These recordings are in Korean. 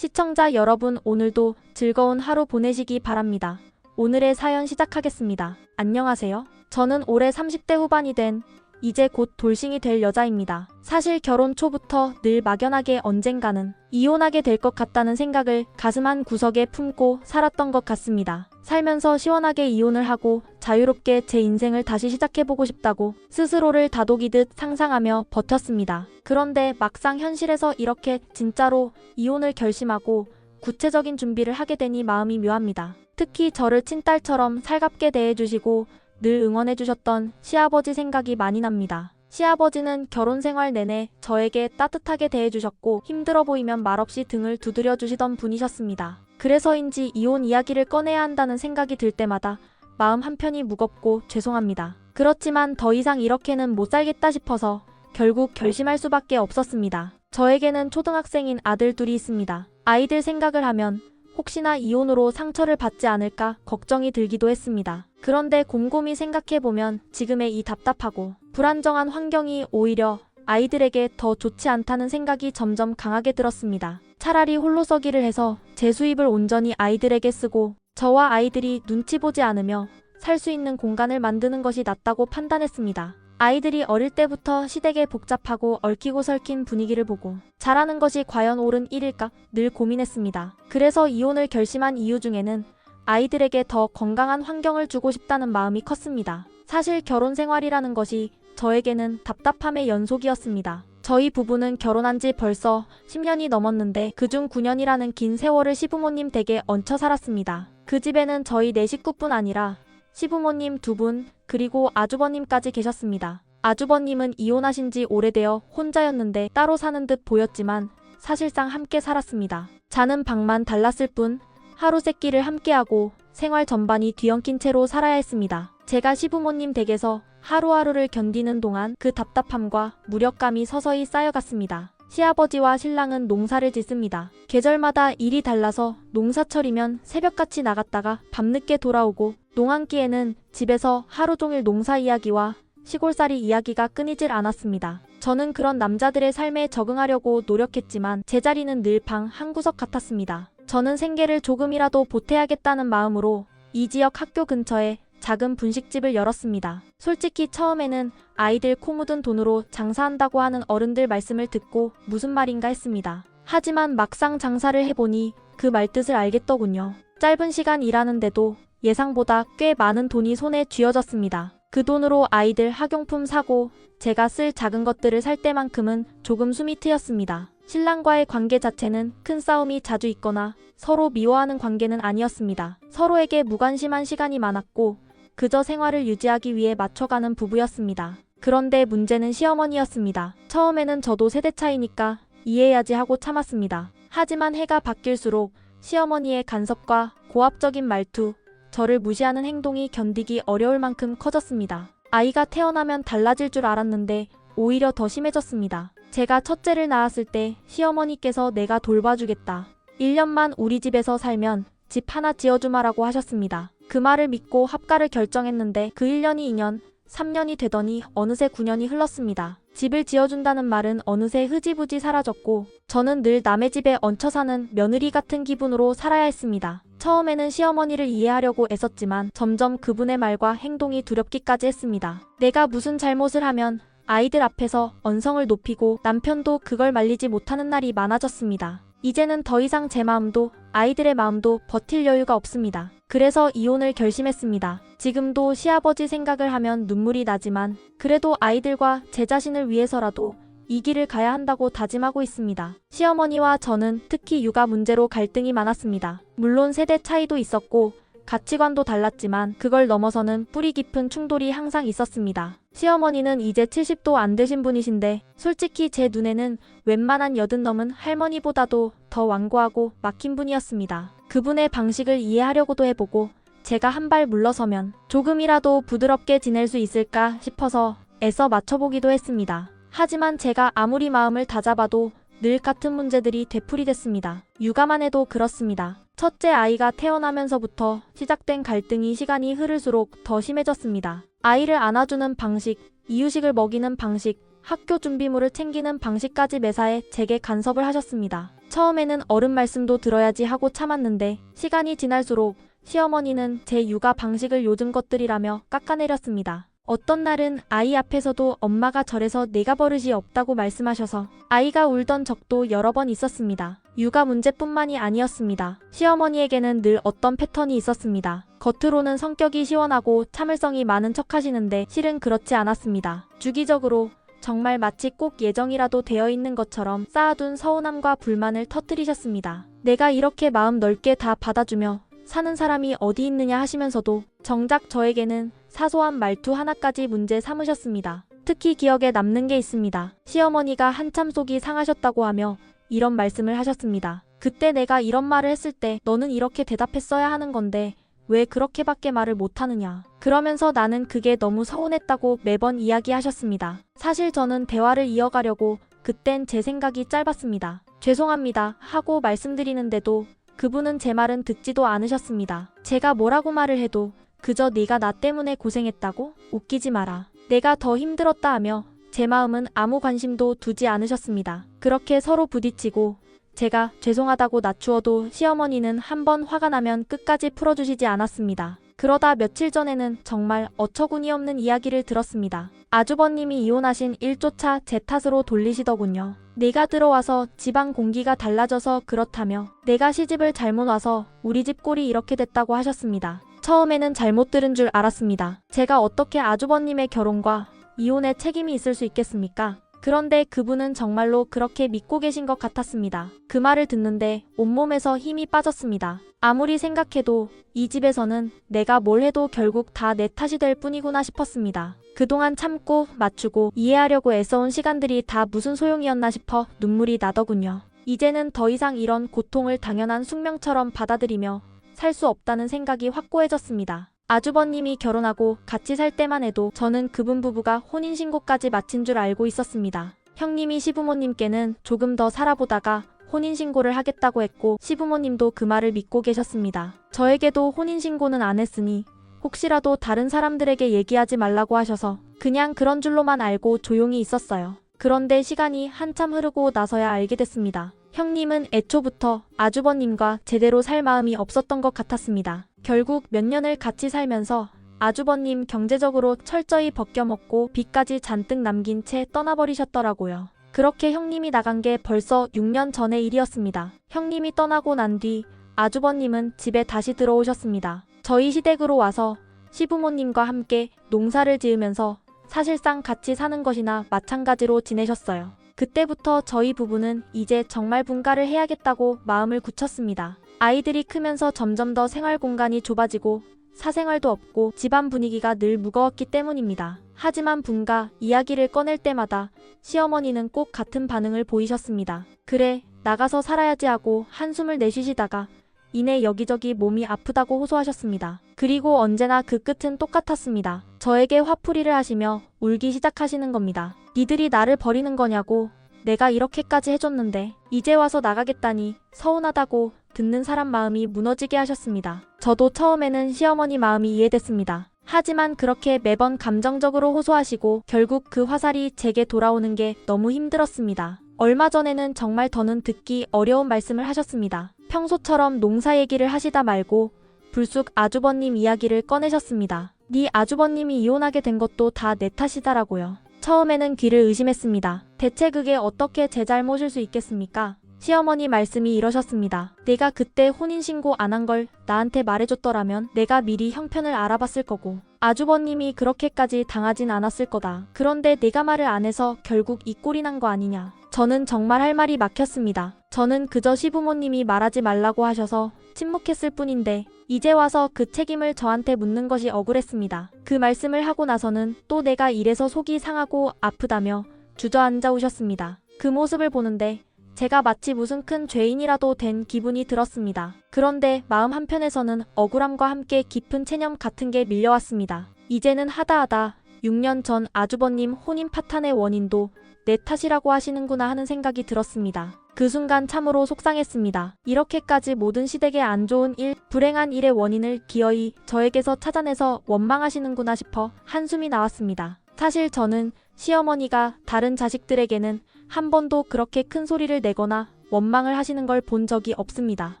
시청자 여러분, 오늘도 즐거운 하루 보내시기 바랍니다. 오늘의 사연 시작하겠습니다. 안녕하세요. 저는 올해 30대 후반이 된 이제 곧 돌싱이 될 여자입니다. 사실 결혼 초부터 늘 막연하게 언젠가는 이혼하게 될 것 같다는 생각을 가슴 한 구석에 품고 살았던 것 같습니다. 살면서 시원하게 이혼을 하고 자유롭게 제 인생을 다시 시작해보고 싶다고 스스로를 다독이듯 상상하며 버텼습니다. 그런데 막상 현실에서 이렇게 진짜로 이혼을 결심하고 구체적인 준비를 하게 되니 마음이 묘합니다. 특히 저를 친딸처럼 살갑게 대해주시고 늘 응원해주셨던 시아버지 생각이 많이 납니다. 시아버지는 결혼 생활 내내 저에게 따뜻하게 대해주셨고 힘들어 보이면 말없이 등을 두드려 주시던 분이셨습니다. 그래서인지 이혼 이야기를 꺼내야 한다는 생각이 들 때마다 마음 한편이 무겁고 죄송합니다. 그렇지만 더 이상 이렇게는 못 살겠다 싶어서 결국 결심할 수밖에 없었습니다. 저에게는 초등학생인 아들 둘이 있습니다. 아이들 생각을 하면 혹시나 이혼으로 상처를 받지 않을까 걱정이 들기도 했습니다. 그런데 곰곰이 생각해보면 지금의 이 답답하고 불안정한 환경이 오히려 아이들에게 더 좋지 않다는 생각이 점점 강하게 들었습니다. 차라리 홀로서기를 해서 제 수입을 온전히 아이들에게 쓰고 저와 아이들이 눈치 보지 않으며 살 수 있는 공간을 만드는 것이 낫다고 판단했습니다. 아이들이 어릴 때부터 시댁의 복잡하고 얽히고 설킨 분위기를 보고 자라는 것이 과연 옳은 일일까 늘 고민했습니다. 그래서 이혼을 결심한 이유 중에는 아이들에게 더 건강한 환경을 주고 싶다는 마음이 컸습니다. 사실 결혼 생활이라는 것이 저에게는 답답함의 연속이었습니다. 저희 부부는 결혼한 지 벌써 10년이 넘었는데 그중 9년이라는 긴 세월을 시부모님 댁에 얹혀 살았습니다. 그 집에는 저희 네 식구뿐 아니라 시부모님 2분 그리고 아주버님까지 계셨습니다. 아주버님은 이혼하신 지 오래되어 혼자였는데 따로 사는 듯 보였지만 사실상 함께 살았습니다. 자는 방만 달랐을 뿐 하루 세끼를 함께하고 생활 전반이 뒤엉킨 채로 살아야 했습니다. 제가 시부모님 댁에서 하루하루를 견디는 동안 그 답답함과 무력감이 서서히 쌓여갔습니다. 시아버지와 신랑은 농사를 짓습니다. 계절마다 일이 달라서 농사철이면 새벽같이 나갔다가 밤늦게 돌아오고 농한기에는 집에서 하루 종일 농사 이야기와 시골살이 이야기가 끊이질 않았습니다. 저는 그런 남자들의 삶에 적응하려고 노력했지만 제 자리는 늘 방 한구석 같았습니다. 저는 생계를 조금이라도 보태야겠다는 마음으로 이 지역 학교 근처에 작은 분식집을 열었습니다. 솔직히 처음에는 아이들 코 묻은 돈으로 장사한다고 하는 어른들 말씀을 듣고 무슨 말인가 했습니다. 하지만 막상 장사를 해보니 그 말뜻을 알겠더군요. 짧은 시간 일하는데도 예상보다 꽤 많은 돈이 손에 쥐어졌습니다. 그 돈으로 아이들 학용품 사고 제가 쓸 작은 것들을 살 때만큼은 조금 숨이 트였습니다. 신랑과의 관계 자체는 큰 싸움이 자주 있거나 서로 미워하는 관계는 아니었습니다. 서로에게 무관심한 시간이 많았고 그저 생활을 유지하기 위해 맞춰가는 부부였습니다. 그런데 문제는 시어머니였습니다. 처음에는 저도 세대 차이니까 이해해야지 하고 참았습니다. 하지만 해가 바뀔수록 시어머니의 간섭과 고압적인 말투, 저를 무시하는 행동이 견디기 어려울 만큼 커졌습니다. 아이가 태어나면 달라질 줄 알았는데 오히려 더 심해졌습니다. 제가 첫째를 낳았을 때 시어머니께서 내가 돌봐주겠다. 1년만 우리 집에서 살면 집 하나 지어주마라고 하셨습니다. 그 말을 믿고 합가를 결정했는데 그 1년이 2년, 3년이 되더니 어느새 9년이 흘렀습니다. 집을 지어준다는 말은 어느새 흐지부지 사라졌고 저는 늘 남의 집에 얹혀 사는 며느리 같은 기분으로 살아야 했습니다. 처음에는 시어머니를 이해하려고 애썼지만 점점 그분의 말과 행동이 두렵기까지 했습니다. 내가 무슨 잘못을 하면 아이들 앞에서 언성을 높이고 남편도 그걸 말리지 못하는 날이 많아졌습니다. 이제는 더 이상 제 마음도 아이들의 마음도 버틸 여유가 없습니다. 그래서 이혼을 결심했습니다. 지금도 시아버지 생각을 하면 눈물이 나지만 그래도 아이들과 제 자신을 위해서라도 이 길을 가야 한다고 다짐하고 있습니다. 시어머니와 저는 특히 육아 문제로 갈등이 많았습니다. 물론 세대 차이도 있었고 가치관도 달랐지만 그걸 넘어서는 뿌리 깊은 충돌이 항상 있었습니다. 시어머니는 이제 70도 안 되신 분이신데 솔직히 제 눈에는 웬만한 80 넘은 할머니보다도 더 완고하고 막힌 분이었습니다. 그분의 방식을 이해하려고도 해보고 제가 한 발 물러서면 조금이라도 부드럽게 지낼 수 있을까 싶어서 애써 맞춰보기도 했습니다. 하지만 제가 아무리 마음을 다잡아도 늘 같은 문제들이 되풀이됐습니다. 육아만 해도 그렇습니다. 첫째 아이가 태어나면서부터 시작된 갈등이 시간이 흐를수록 더 심해졌습니다. 아이를 안아주는 방식, 이유식을 먹이는 방식, 학교 준비물을 챙기는 방식까지 매사에 제게 간섭을 하셨습니다. 처음에는 어른 말씀도 들어야지 하고 참았는데 시간이 지날수록 시어머니는 제 육아 방식을 요즘 것들이라며 깎아내렸습니다. 어떤 날은 아이 앞에서도 엄마가 저래서 내가 버릇이 없다고 말씀하셔서 아이가 울던 적도 여러 번 있었습니다. 육아 문제뿐만이 아니었습니다. 시어머니에게는 늘 어떤 패턴이 있었습니다. 겉으로는 성격이 시원하고 참을성이 많은 척하시는데 실은 그렇지 않았습니다. 주기적으로 정말 마치 꼭 예정이라도 되어 있는 것처럼 쌓아둔 서운함과 불만을 터뜨리셨습니다. 내가 이렇게 마음 넓게 다 받아주며 사는 사람이 어디 있느냐 하시면서도 정작 저에게는 사소한 말투 하나까지 문제 삼으셨습니다. 특히 기억에 남는 게 있습니다. 시어머니가 한참 속이 상하셨다고 하며 이런 말씀을 하셨습니다. 그때 내가 이런 말을 했을 때 너는 이렇게 대답했어야 하는 건데 왜 그렇게밖에 말을 못하느냐. 그러면서 나는 그게 너무 서운했다고 매번 이야기하셨습니다. 사실 저는 대화를 이어가려고 그땐 제 생각이 짧았습니다. 죄송합니다 하고 말씀드리는데도 그분은 제 말은 듣지도 않으셨습니다. 제가 뭐라고 말을 해도 그저 네가 나 때문에 고생했다고? 웃기지 마라. 내가 더 힘들었다 하며 제 마음은 아무 관심도 두지 않으셨습니다. 그렇게 서로 부딪히고 제가 죄송하다고 낮추어도 시어머니는 한번 화가 나면 끝까지 풀어주시지 않았습니다. 그러다 며칠 전에는 정말 어처구니 없는 이야기를 들었습니다. 아주버님이 이혼하신 일조차 제 탓으로 돌리시더군요. 내가 들어와서 집안 공기가 달라져서 그렇다며 내가 시집을 잘못 와서 우리 집 꼴이 이렇게 됐다고 하셨습니다. 처음에는 잘못 들은 줄 알았습니다. 제가 어떻게 아주버님의 결혼과 이혼에 책임이 있을 수 있겠습니까? 그런데 그분은 정말로 그렇게 믿고 계신 것 같았습니다. 그 말을 듣는데 온몸에서 힘이 빠졌습니다. 아무리 생각해도 이 집에서는 내가 뭘 해도 결국 다 내 탓이 될 뿐이구나 싶었습니다. 그동안 참고 맞추고 이해하려고 애써온 시간들이 다 무슨 소용이었나 싶어 눈물이 나더군요. 이제는 더 이상 이런 고통을 당연한 숙명처럼 받아들이며 살 수 없다는 생각이 확고해졌습니다. 아주버님이 결혼하고 같이 살 때만 해도 저는 그분 부부가 혼인신고까지 마친 줄 알고 있었습니다. 형님이 시부모님께는 조금 더 살아보다가 혼인신고를 하겠다고 했고 시부모님도 그 말을 믿고 계셨습니다. 저에게도 혼인신고는 안 했으니 혹시라도 다른 사람들에게 얘기하지 말라고 하셔서 그냥 그런 줄로만 알고 조용히 있었어요. 그런데 시간이 한참 흐르고 나서야 알게 됐습니다. 형님은 애초부터 아주버님과 제대로 살 마음이 없었던 것 같았습니다. 결국 몇 년을 같이 살면서 아주버님 경제적으로 철저히 벗겨먹고 빚까지 잔뜩 남긴 채 떠나버리셨더라고요. 그렇게 형님이 나간 게 벌써 6년 전의 일이었습니다. 형님이 떠나고 난 뒤 아주버님은 집에 다시 들어오셨습니다. 저희 시댁으로 와서 시부모님과 함께 농사를 지으면서 사실상 같이 사는 것이나 마찬가지로 지내셨어요. 그때부터 저희 부부는 이제 정말 분가를 해야겠다고 마음을 굳혔습니다. 아이들이 크면서 점점 더 생활 공간이 좁아지고 사생활도 없고 집안 분위기가 늘 무거웠기 때문입니다. 하지만 분가 이야기를 꺼낼 때마다 시어머니는 꼭 같은 반응을 보이셨습니다. 그래, 나가서 살아야지 하고 한숨을 내쉬시다가 이내 여기저기 몸이 아프다고 호소하셨습니다. 그리고 언제나 그 끝은 똑같았습니다. 저에게 화풀이를 하시며 울기 시작하시는 겁니다. 니들이 나를 버리는 거냐고, 내가 이렇게까지 해줬는데 이제 와서 나가겠다니 서운하다고 듣는 사람 마음이 무너지게 하셨습니다. 저도 처음에는 시어머니 마음이 이해됐습니다. 하지만 그렇게 매번 감정적으로 호소하시고 결국 그 화살이 제게 돌아오는 게 너무 힘들었습니다. 얼마 전에는 정말 더는 듣기 어려운 말씀을 하셨습니다. 평소처럼 농사 얘기를 하시다 말고 불쑥 아주버님 이야기를 꺼내셨습니다. 네 아주버님이 이혼하게 된 것도 다 내 탓이다라고요. 처음에는 귀를 의심했습니다. 대체 그게 어떻게 제 잘못일 수 있겠습니까? 시어머니 말씀이 이러셨습니다. 내가 그때 혼인신고 안 한 걸 나한테 말해줬더라면 내가 미리 형편을 알아봤을 거고 아주버님이 그렇게까지 당하진 않았을 거다. 그런데 내가 말을 안 해서 결국 이 꼴이 난 거 아니냐. 저는 정말 할 말이 막혔습니다. 저는 그저 시부모님이 말하지 말라고 하셔서 침묵했을 뿐인데 이제 와서 그 책임을 저한테 묻는 것이 억울했습니다. 그 말씀을 하고 나서는 또 내가 이래서 속이 상하고 아프다며 주저앉아 오셨습니다. 그 모습을 보는데 제가 마치 무슨 큰 죄인이라도 된 기분이 들었습니다. 그런데 마음 한편에서는 억울함과 함께 깊은 체념 같은 게 밀려왔습니다. 이제는 하다하다 6년 전 아주버님 혼인 파탄의 원인도 내 탓이라고 하시는구나 하는 생각이 들었습니다. 그 순간 참으로 속상했습니다. 이렇게까지 모든 시댁에 안 좋은 일, 불행한 일의 원인을 기어이 저에게서 찾아내서 원망하시는구나 싶어 한숨이 나왔습니다. 사실 저는 시어머니가 다른 자식들에게는 한 번도 그렇게 큰 소리를 내거나 원망을 하시는 걸 본 적이 없습니다.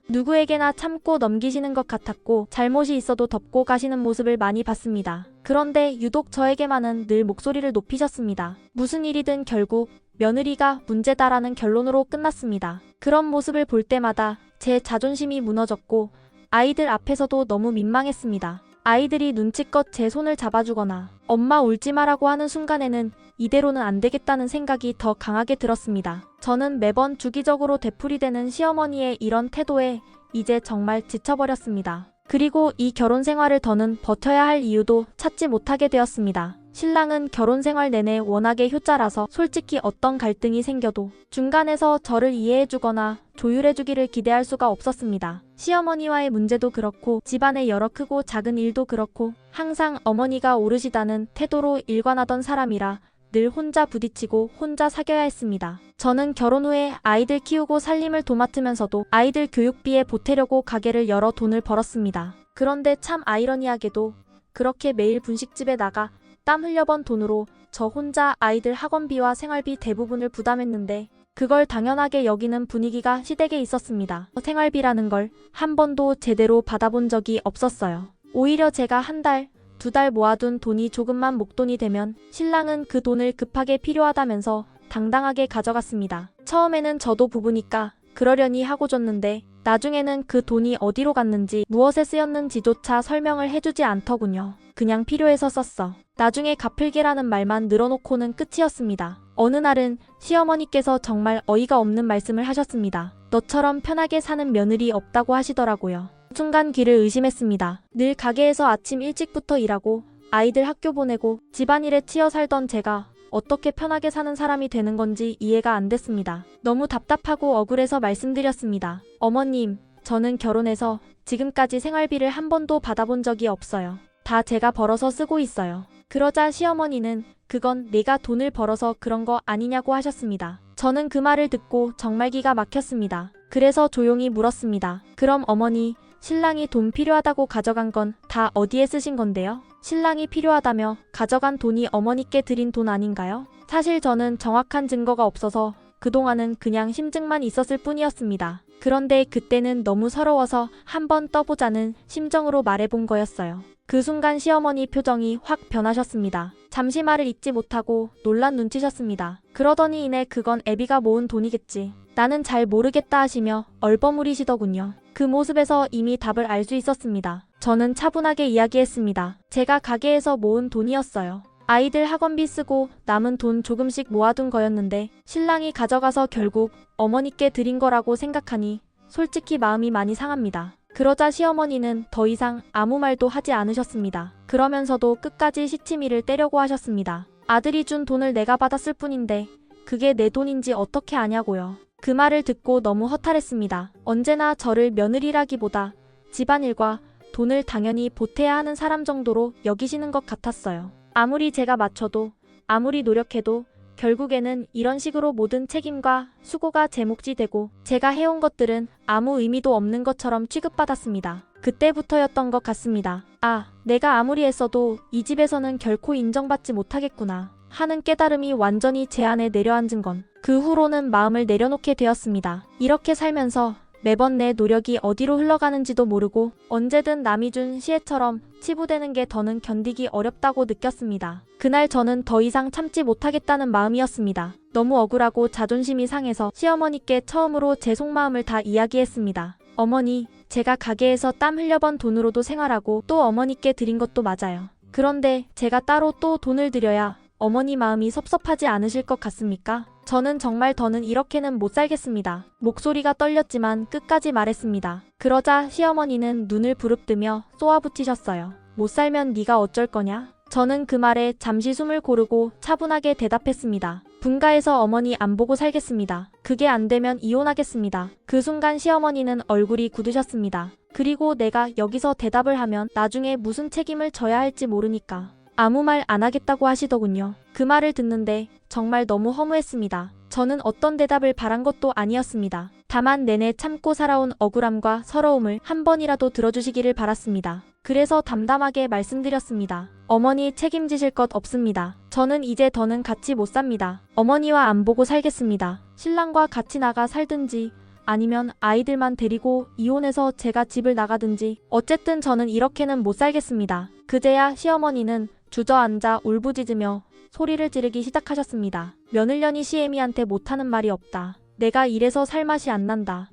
누구에게나 참고 넘기시는 것 같았고 잘못이 있어도 덮고 가시는 모습을 많이 봤습니다. 그런데 유독 저에게만은 늘 목소리를 높이셨습니다. 무슨 일이든 결국 며느리가 문제다라는 결론으로 끝났습니다. 그런 모습을 볼 때마다 제 자존심이 무너졌고 아이들 앞에서도 너무 민망했습니다. 아이들이 눈치껏 제 손을 잡아주거나 엄마 울지 마라고 하는 순간에는 이대로는 안 되겠다는 생각이 더 강하게 들었습니다. 저는 매번 주기적으로 되풀이되는 시어머니의 이런 태도에 이제 정말 지쳐버렸습니다. 그리고 이 결혼 생활을 더는 버텨야 할 이유도 찾지 못하게 되었습니다. 신랑은 결혼 생활 내내 워낙에 효자라서 솔직히 어떤 갈등이 생겨도 중간에서 저를 이해해주거나 조율해주기를 기대할 수가 없었습니다. 시어머니와의 문제도 그렇고 집안의 여러 크고 작은 일도 그렇고 항상 어머니가 오르시다는 태도로 일관하던 사람이라 늘 혼자 부딪히고 혼자 사겨야 했습니다. 저는 결혼 후에 아이들 키우고 살림을 도맡으면서도 아이들 교육비에 보태려고 가게를 열어 돈을 벌었습니다. 그런데 참 아이러니하게도 그렇게 매일 분식집에 나가 땀 흘려번 돈으로 저 혼자 아이들 학원비와 생활비 대부분을 부담했는데 그걸 당연하게 여기는 분위기가 시댁에 있었습니다. 생활비라는 걸 한 번도 제대로 받아본 적이 없었어요. 오히려 제가 한 달, 두 달 모아둔 돈이 조금만 목돈이 되면 신랑은 그 돈을 급하게 필요하다면서 당당하게 가져갔습니다. 처음에는 저도 부부니까 그러려니 하고 줬는데 나중에는 그 돈이 어디로 갔는지 무엇에 쓰였는지조차 설명을 해주지 않더군요. 그냥 필요해서 썼어. 나중에 갚을게라는 말만 늘어놓고는 끝이었습니다. 어느 날은 시어머니께서 정말 어이가 없는 말씀을 하셨습니다. 너처럼 편하게 사는 며느리 없다고 하시더라고요. 순간 귀를 의심했습니다. 늘 가게에서 아침 일찍부터 일하고 아이들 학교 보내고 집안일에 치여 살던 제가 어떻게 편하게 사는 사람이 되는 건지 이해가 안 됐습니다. 너무 답답하고 억울해서 말씀드렸습니다. 어머님, 저는 결혼해서 지금까지 생활비를 한 번도 받아본 적이 없어요. 다 제가 벌어서 쓰고 있어요. 그러자 시어머니는 그건 내가 돈을 벌어서 그런 거 아니냐고 하셨습니다. 저는 그 말을 듣고 정말 기가 막혔습니다. 그래서 조용히 물었습니다. 그럼 어머니, 신랑이 돈 필요하다고 가져간 건 다 어디에 쓰신 건데요? 신랑이 필요하다며 가져간 돈이 어머니께 드린 돈 아닌가요? 사실 저는 정확한 증거가 없어서 그동안은 그냥 심증만 있었을 뿐이었습니다. 그런데 그때는 너무 서러워서 한번 떠보자는 심정으로 말해본 거였어요. 그 순간 시어머니 표정이 확 변하셨습니다. 잠시 말을 잇지 못하고 놀란 눈치셨습니다. 그러더니 이내 그건 애비가 모은 돈이겠지. 나는 잘 모르겠다 하시며 얼버무리시더군요. 그 모습에서 이미 답을 알 수 있었습니다. 저는 차분하게 이야기했습니다. 제가 가게에서 모은 돈이었어요. 아이들 학원비 쓰고 남은 돈 조금씩 모아둔 거였는데 신랑이 가져가서 결국 어머니께 드린 거라고 생각하니 솔직히 마음이 많이 상합니다. 그러자 시어머니는 더 이상 아무 말도 하지 않으셨습니다. 그러면서도 끝까지 시치미를 떼려고 하셨습니다. 아들이 준 돈을 내가 받았을 뿐인데 그게 내 돈인지 어떻게 아냐고요. 그 말을 듣고 너무 허탈했습니다. 언제나 저를 며느리라기보다 집안일과 돈을 당연히 보태야 하는 사람 정도로 여기시는 것 같았어요. 아무리 제가 맞춰도 아무리 노력해도 결국에는 이런 식으로 모든 책임과 수고가 제 몫이 되고 제가 해온 것들은 아무 의미도 없는 것처럼 취급받았습니다. 그때부터였던 것 같습니다. 아, 내가 아무리 애써도 이 집에서는 결코 인정받지 못하겠구나 하는 깨달음이 완전히 제 안에 내려앉은 건 그 후로는 마음을 내려놓게 되었습니다. 이렇게 살면서 매번 내 노력이 어디로 흘러가는지도 모르고 언제든 남이 준 시혜처럼 치부되는 게 더는 견디기 어렵다고 느꼈습니다. 그날 저는 더 이상 참지 못하겠다는 마음이었습니다. 너무 억울하고 자존심이 상해서 시어머니께 처음으로 제 속마음을 다 이야기했습니다. 어머니, 제가 가게에서 땀 흘려번 돈으로도 생활하고 또 어머니께 드린 것도 맞아요. 그런데 제가 따로 또 돈을 드려야 어머니 마음이 섭섭하지 않으실 것 같습니까? 저는 정말 더는 이렇게는 못 살겠습니다. 목소리가 떨렸지만 끝까지 말했습니다. 그러자 시어머니는 눈을 부릅뜨며 쏘아붙이셨어요. 못 살면 네가 어쩔 거냐? 저는 그 말에 잠시 숨을 고르고 차분하게 대답했습니다. 분가해서 어머니 안 보고 살겠습니다. 그게 안 되면 이혼하겠습니다. 그 순간 시어머니는 얼굴이 굳으셨습니다. 그리고 내가 여기서 대답을 하면 나중에 무슨 책임을 져야 할지 모르니까 아무 말 안 하겠다고 하시더군요. 그 말을 듣는데 정말 너무 허무했습니다. 저는 어떤 대답을 바란 것도 아니었습니다. 다만 내내 참고 살아온 억울함과 서러움을 한 번이라도 들어주시기를 바랐습니다. 그래서 담담하게 말씀드렸습니다. 어머니 책임지실 것 없습니다. 저는 이제 더는 같이 못 삽니다. 어머니와 안 보고 살겠습니다. 신랑과 같이 나가 살든지 아니면 아이들만 데리고 이혼해서 제가 집을 나가든지 어쨌든 저는 이렇게는 못 살겠습니다. 그제야 시어머니는 주저앉아 울부짖으며 소리를 지르기 시작하셨습니다. 며느년이 시애미한테 못하는 말이 없다. 내가 이래서 살 맛이 안 난다.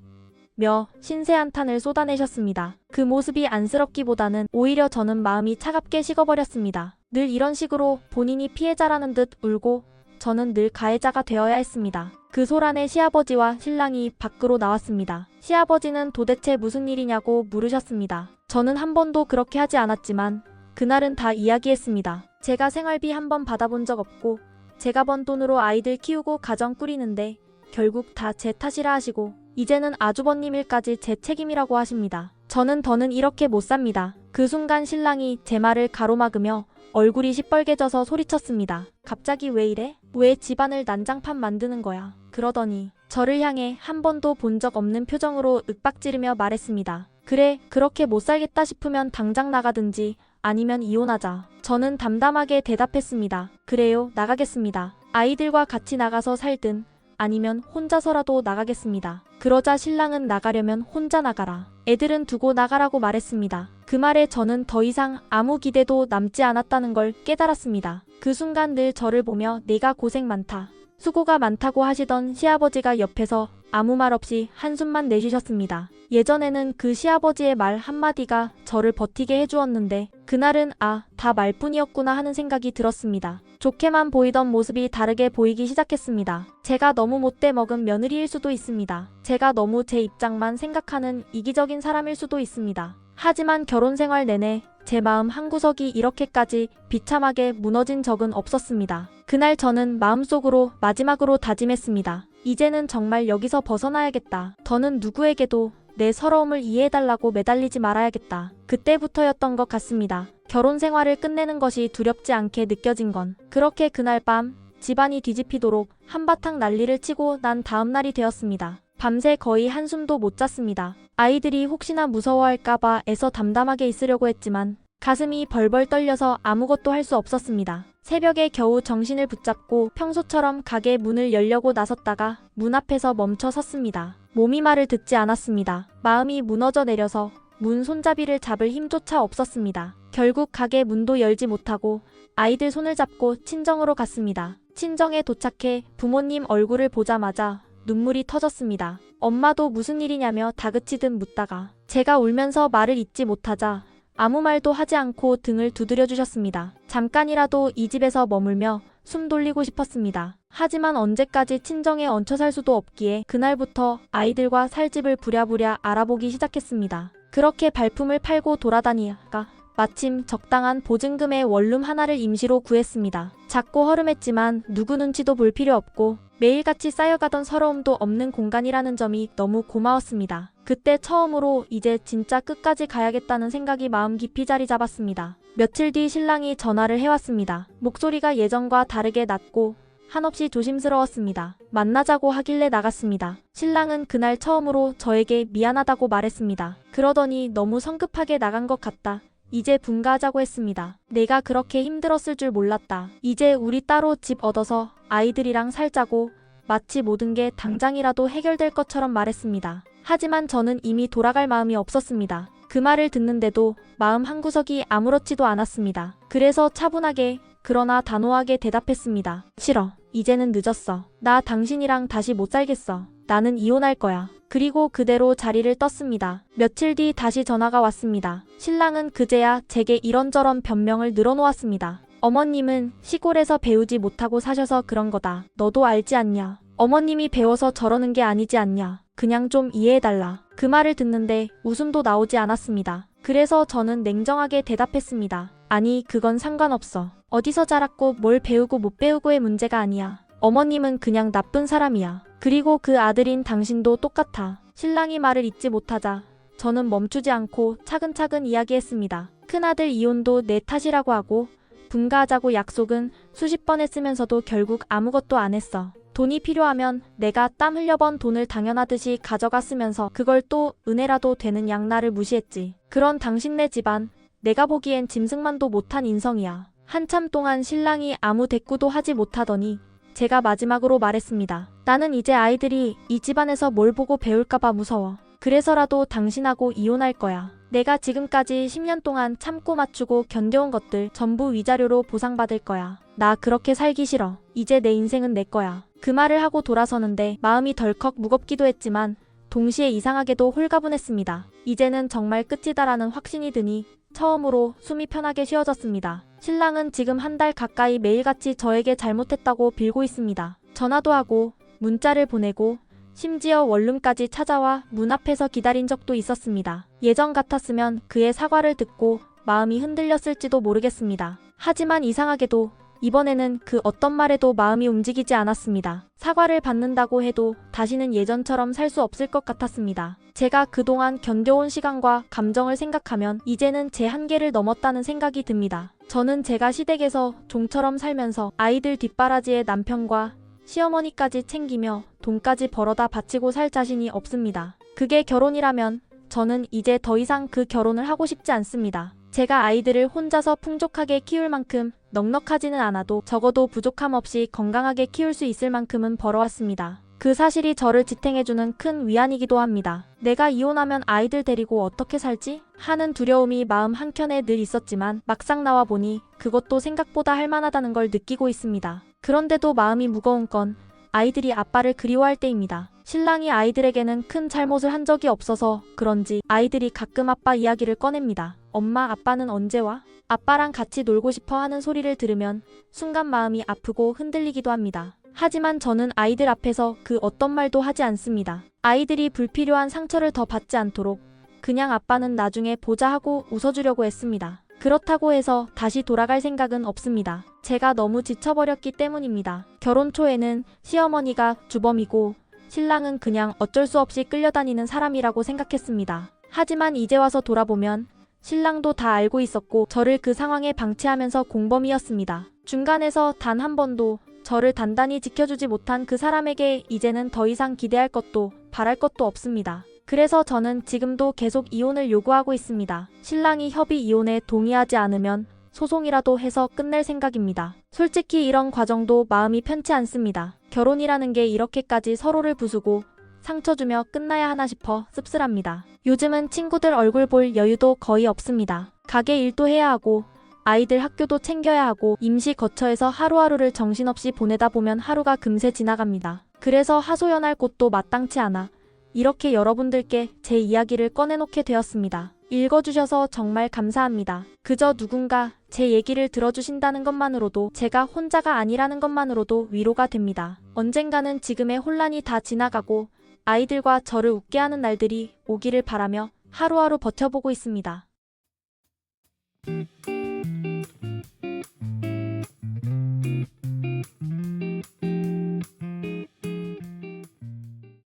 며 신세한탄을 쏟아내셨습니다. 그 모습이 안쓰럽기보다는 오히려 저는 마음이 차갑게 식어버렸습니다. 늘 이런 식으로 본인이 피해자라는 듯 울고 저는 늘 가해자가 되어야 했습니다. 그 소란에 시아버지와 신랑이 밖으로 나왔습니다. 시아버지는 도대체 무슨 일이냐고 물으셨습니다. 저는 한 번도 그렇게 하지 않았지만 그날은 다 이야기했습니다. 제가 생활비 한 번 받아본 적 없고 제가 번 돈으로 아이들 키우고 가정 꾸리는데 결국 다 제 탓이라 하시고 이제는 아주버님 일까지 제 책임이라고 하십니다. 저는 더는 이렇게 못 삽니다. 그 순간 신랑이 제 말을 가로막으며 얼굴이 시뻘개져서 소리쳤습니다. 갑자기 왜 이래? 왜 집안을 난장판 만드는 거야? 그러더니 저를 향해 한 번도 본 적 없는 표정으로 윽박지르며 말했습니다. 그래, 그렇게 못 살겠다 싶으면 당장 나가든지 아니면 이혼하자. 저는 담담하게 대답했습니다. 그래요, 나가겠습니다. 아이들과 같이 나가서 살든 아니면 혼자서라도 나가겠습니다. 그러자 신랑은 나가려면 혼자 나가라. 애들은 두고 나가라고 말했습니다. 그 말에 저는 더 이상 아무 기대도 남지 않았다는 걸 깨달았습니다. 그 순간 늘 저를 보며 내가 고생 많다, 수고가 많다고 하시던 시아버지가 옆에서 아무 말 없이 한숨만 내쉬셨습니다. 예전에는 그 시아버지의 말 한마디가 저를 버티게 해주었는데 그날은 다 말뿐이었구나 하는 생각이 들었습니다. 좋게만 보이던 모습이 다르게 보이기 시작했습니다. 제가 너무 못돼 먹은 며느리일 수도 있습니다. 제가 너무 제 입장만 생각하는 이기적인 사람일 수도 있습니다. 하지만 결혼 생활 내내 제 마음 한구석이 이렇게까지 비참하게 무너진 적은 없었습니다. 그날 저는 마음속으로 마지막으로 다짐했습니다. 이제는 정말 여기서 벗어나야겠다. 더는 누구에게도 내 서러움을 이해해달라고 매달리지 말아야겠다. 그때부터였던 것 같습니다. 결혼 생활을 끝내는 것이 두렵지 않게 느껴진 건 그렇게 그날 밤 집안이 뒤집히도록 한바탕 난리를 치고 난 다음 날이 되었습니다. 밤새 거의 한숨도 못 잤습니다. 아이들이 혹시나 무서워할까봐 애써 담담하게 있으려고 했지만 가슴이 벌벌 떨려서 아무것도 할 수 없었습니다. 새벽에 겨우 정신을 붙잡고 평소처럼 가게 문을 열려고 나섰다가 문 앞에서 멈춰 섰습니다. 몸이 말을 듣지 않았습니다. 마음이 무너져 내려서 문 손잡이를 잡을 힘조차 없었습니다. 결국 가게 문도 열지 못하고 아이들 손을 잡고 친정으로 갔습니다. 친정에 도착해 부모님 얼굴을 보자마자 눈물이 터졌습니다. 엄마도 무슨 일이냐며 다그치듯 묻다가 제가 울면서 말을 잇지 못하자 아무 말도 하지 않고 등을 두드려 주셨습니다. 잠깐이라도 이 집에서 머물며 숨 돌리고 싶었습니다. 하지만 언제까지 친정에 얹혀 살 수도 없기에 그날부터 아이들과 살 집을 부랴부랴 알아보기 시작했습니다. 그렇게 발품을 팔고 돌아다니다가 마침 적당한 보증금의 원룸 하나를 임시로 구했습니다. 작고 허름했지만 누구 눈치도 볼 필요 없고 매일같이 쌓여가던 서러움도 없는 공간이라는 점이 너무 고마웠습니다. 그때 처음으로 이제 진짜 끝까지 가야겠다는 생각이 마음 깊이 자리 잡았습니다. 며칠 뒤 신랑이 전화를 해왔습니다. 목소리가 예전과 다르게 낮고 한없이 조심스러웠습니다. 만나자고 하길래 나갔습니다. 신랑은 그날 처음으로 저에게 미안하다고 말했습니다. 그러더니 너무 성급하게 나간 것 같다. 이제 분가하자고 했습니다. 내가 그렇게 힘들었을 줄 몰랐다. 이제 우리 따로 집 얻어서 아이들이랑 살자고 마치 모든 게 당장이라도 해결될 것처럼 말했습니다. 하지만 저는 이미 돌아갈 마음이 없었습니다. 그 말을 듣는데도 마음 한구석이 아무렇지도 않았습니다. 그래서 차분하게 그러나 단호하게 대답했습니다. 싫어. 이제는 늦었어. 나 당신이랑 다시 못 살겠어. 나는 이혼할 거야. 그리고 그대로 자리를 떴습니다. 며칠 뒤 다시 전화가 왔습니다. 신랑은 그제야 제게 이런저런 변명을 늘어놓았습니다. 어머님은 시골에서 배우지 못하고 사셔서 그런 거다. 너도 알지 않냐? 어머님이 배워서 저러는 게 아니지 않냐? 그냥 좀 이해해달라. 그 말을 듣는데 웃음도 나오지 않았습니다. 그래서 저는 냉정하게 대답했습니다. 아니, 그건 상관없어. 어디서 자랐고 뭘 배우고 못 배우고의 문제가 아니야. 어머님은 그냥 나쁜 사람이야. 그리고 그 아들인 당신도 똑같아. 신랑이 말을 잇지 못하자 저는 멈추지 않고 차근차근 이야기했습니다. 큰아들 이혼도 내 탓이라고 하고 분가하자고 약속은 수십 번 했으면서도 결국 아무것도 안 했어. 돈이 필요하면 내가 땀 흘려번 돈을 당연하듯이 가져가 쓰면서 그걸 또 은혜라도 되는 양 나를 무시했지. 그런 당신네 집안 내가 보기엔 짐승만도 못한 인성이야. 한참 동안 신랑이 아무 대꾸도 하지 못하더니 제가 마지막으로 말했습니다. 나는 이제 아이들이 이 집안에서 뭘 보고 배울까봐 무서워. 그래서라도 당신하고 이혼할 거야. 내가 지금까지 10년 동안 참고 맞추고 견뎌온 것들 전부 위자료로 보상받을 거야. 나 그렇게 살기 싫어. 이제 내 인생은 내 거야. 그 말을 하고 돌아서는데 마음이 덜컥 무겁기도 했지만 동시에 이상하게도 홀가분했습니다. 이제는 정말 끝이다라는 확신이 드니 처음으로 숨이 편하게 쉬어졌습니다. 신랑은 지금 한 달 가까이 매일같이 저에게 잘못했다고 빌고 있습니다. 전화도 하고 문자를 보내고 심지어 원룸까지 찾아와 문 앞에서 기다린 적도 있었습니다. 예전 같았으면 그의 사과를 듣고 마음이 흔들렸을지도 모르겠습니다. 하지만 이상하게도 이번에는 그 어떤 말에도 마음이 움직이지 않았습니다. 사과를 받는다고 해도 다시는 예전처럼 살 수 없을 것 같았습니다. 제가 그동안 견뎌온 시간과 감정을 생각하면 이제는 제 한계를 넘었다는 생각이 듭니다. 저는 제가 시댁에서 종처럼 살면서 아이들 뒷바라지에 남편과 시어머니까지 챙기며 돈까지 벌어다 바치고 살 자신이 없습니다. 그게 결혼이라면 저는 이제 더 이상 그 결혼을 하고 싶지 않습니다. 제가 아이들을 혼자서 풍족하게 키울 만큼 넉넉하지는 않아도 적어도 부족함 없이 건강하게 키울 수 있을 만큼은 벌어왔습니다. 그 사실이 저를 지탱해주는 큰 위안이기도 합니다. 내가 이혼하면 아이들 데리고 어떻게 살지? 하는 두려움이 마음 한켠에 늘 있었지만 막상 나와보니 그것도 생각보다 할만하다는 걸 느끼고 있습니다. 그런데도 마음이 무거운 건 아이들이 아빠를 그리워할 때입니다. 신랑이 아이들에게는 큰 잘못을 한 적이 없어서 그런지 아이들이 가끔 아빠 이야기를 꺼냅니다. 엄마, 아빠는 언제 와? 아빠랑 같이 놀고 싶어 하는 소리를 들으면 순간 마음이 아프고 흔들리기도 합니다. 하지만 저는 아이들 앞에서 그 어떤 말도 하지 않습니다. 아이들이 불필요한 상처를 더 받지 않도록 그냥 아빠는 나중에 보자 하고 웃어주려고 했습니다. 그렇다고 해서 다시 돌아갈 생각은 없습니다. 제가 너무 지쳐버렸기 때문입니다. 결혼 초에는 시어머니가 주범이고 신랑은 그냥 어쩔 수 없이 끌려다니는 사람이라고 생각했습니다. 하지만 이제 와서 돌아보면 신랑도 다 알고 있었고 저를 그 상황에 방치하면서 공범이었습니다. 중간에서 단 한 번도 저를 단단히 지켜주지 못한 그 사람에게 이제는 더 이상 기대할 것도 바랄 것도 없습니다. 그래서 저는 지금도 계속 이혼을 요구하고 있습니다. 신랑이 협의 이혼에 동의하지 않으면 소송이라도 해서 끝낼 생각입니다. 솔직히 이런 과정도 마음이 편치 않습니다. 결혼이라는 게 이렇게까지 서로를 부수고 상처 주며 끝나야 하나 싶어 씁쓸합니다. 요즘은 친구들 얼굴 볼 여유도 거의 없습니다. 가게 일도 해야 하고 아이들 학교도 챙겨야 하고 임시 거처에서 하루하루를 정신없이 보내다 보면 하루가 금세 지나갑니다. 그래서 하소연할 곳도 마땅치 않아 이렇게 여러분들께 제 이야기를 꺼내놓게 되었습니다. 읽어주셔서 정말 감사합니다. 그저 누군가 제 얘기를 들어주신다는 것만으로도 제가 혼자가 아니라는 것만으로도 위로가 됩니다. 언젠가는 지금의 혼란이 다 지나가고 아이들과 저를 웃게 하는 날들이 오기를 바라며 하루하루 버텨보고 있습니다.